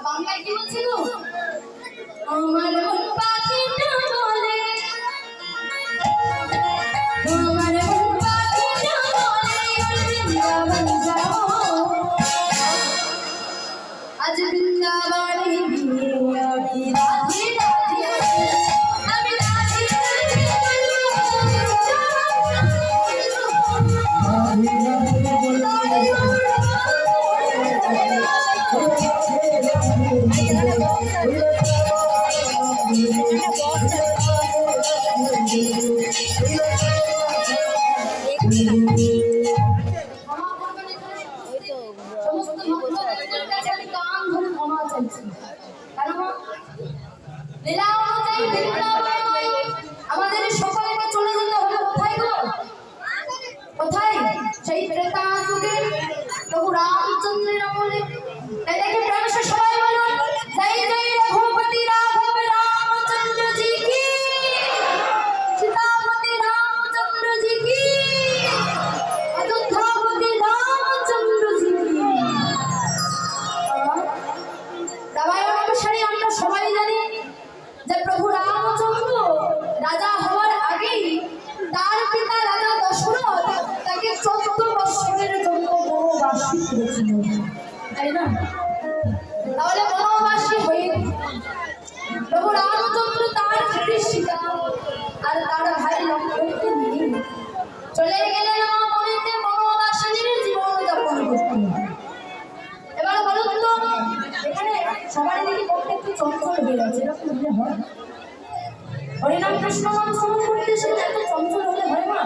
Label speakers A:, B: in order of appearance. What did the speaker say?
A: বাংলায় কি বলছিল? আমার মন পাখিটা বলে, আমার মন পাখিটা বলে বৃন্দাবন যাও। আজ বৃন্দাবনে গিয়ে আমি রাধে রাধে, আমি রাধে রাধে সমস্ত ভক্তদের কাছে আমি কান ধরে ক্ষমা চাইছি। কারণ লীলা অনুযায়ী বৃন্দাবনে আমাদের সকলকে চলে যেতে হবে। কোথায় গো? কোথায়? সেই ত্রেতা যুগে প্রভু রামচন্দ্রের আমলে। তাই দেখে প্রাণে সবাই বলুন জয় জয় রঘুপতি রাঘব রামচন্দ্র জি কি, সীতাপতি রামচন্দ্র জি কি, অযোধ্যাপতি রামচন্দ্র জি কি। রামায়ণ অনুসারে আমরা সবাই জানি যে প্রভু রামচন্দ্র রাজা হওয়ার আগেই তার পিতা রাজা দশরথ তাকে 14 বছরের জন্য বনবাসী করেছিলেন, তাই না? তাহলে বনবাসী হয়ে প্রভু রামচন্দ্র তার স্ত্রী সীতা আর তার ভাই লক্ষ্মণকে নিয়ে চলে গেলেন বনেতে বনবাসীর জীবন যাপন করতে। এবার বলুন তো, এখানে সবাই দেখি করতে একটু চঞ্চল হয়ে গেছে, এরকম হলে হয়? হরিনাম কৃষ্ণ নাম শ্রবণ করতে এসে এত চঞ্চল হলে হয় না?